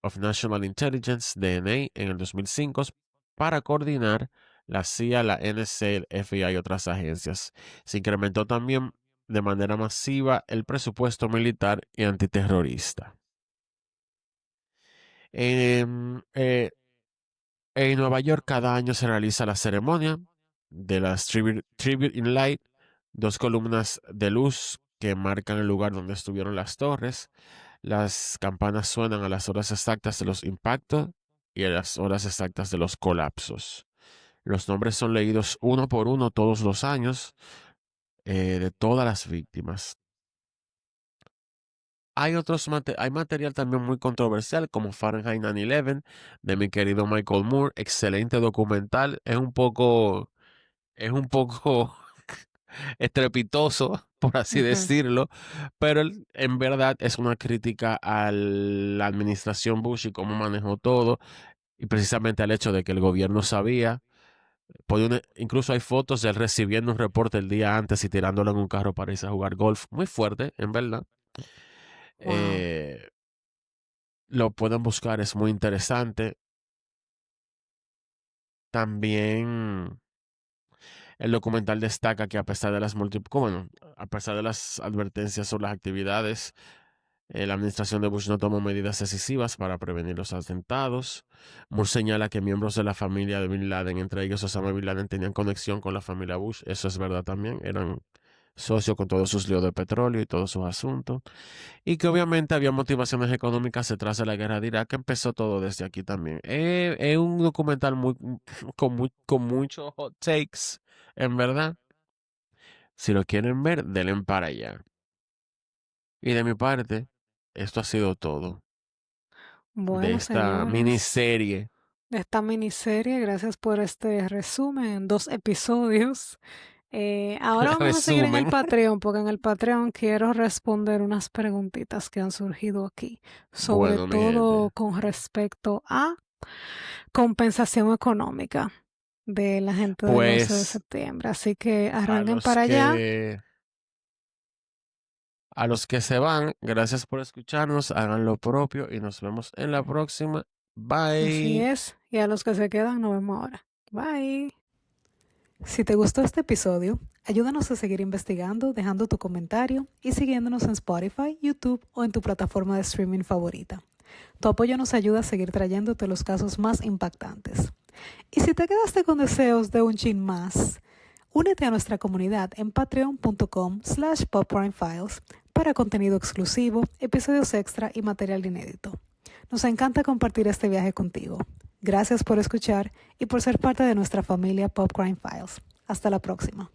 of National Intelligence, DNA, en el 2005 para coordinar la CIA, la NSA, el FBI y otras agencias. Se incrementó también de manera masiva el presupuesto militar y antiterrorista. En Nueva York cada año se realiza la ceremonia de las Tribute in Light, 2 columnas de luz que marcan el lugar donde estuvieron las torres. Las campanas suenan a las horas exactas de los impactos y a las horas exactas de los colapsos. Los nombres son leídos uno por uno todos los años de todas las víctimas. Hay material también muy controversial como Fahrenheit 9/11 de mi querido Michael Moore, excelente documental, es un poco estrepitoso, por así Ujú. decirlo, pero en verdad es una crítica a la administración Bush y cómo manejó todo, y precisamente al hecho de que el gobierno sabía. Incluso hay fotos de él recibiendo un reporte el día antes y tirándolo en un carro para irse a jugar golf. Muy fuerte, en verdad. Wow. Eh, lo pueden buscar, es muy interesante. También el documental destaca que a pesar de a pesar de las advertencias sobre las actividades, la administración de Bush no tomó medidas decisivas para prevenir los atentados. Moore señala que miembros de la familia de Bin Laden, entre ellos Osama Bin Laden, tenían conexión con la familia Bush. Eso es verdad también. Eran socios con todos sus líos de petróleo y todos sus asuntos. Y que obviamente había motivaciones económicas detrás de la guerra de Irak, que empezó todo desde aquí también. Es un documental con muchos hot takes, en verdad. Si lo quieren ver, denle para allá. Y de mi parte, esto ha sido todo de Bueno, esta señores, miniserie. de esta miniserie, gracias por este resumen en 2 episodios. Ahora vamos a seguir en el Resumen. Patreon, porque en el Patreon quiero responder unas preguntitas que han surgido aquí, sobre Bueno, mi todo gente, con respecto a compensación económica de la gente del 11 de pues septiembre. Así que a arranquen los para allá. que a los que se van, gracias por escucharnos, hagan lo propio y nos vemos en la próxima. Así Bye. es. Y a los que se quedan, nos vemos ahora. Bye. Si te gustó este episodio, ayúdanos a seguir investigando, dejando tu comentario y siguiéndonos en Spotify, YouTube o en tu plataforma de streaming favorita. Tu apoyo nos ayuda a seguir trayéndote los casos más impactantes. Y si te quedaste con deseos de un chin más, únete a nuestra comunidad en patreon.com/popcrimefiles para contenido exclusivo, episodios extra y material inédito. Nos encanta compartir este viaje contigo. Gracias por escuchar y por ser parte de nuestra familia Pop Crime Files. Hasta la próxima.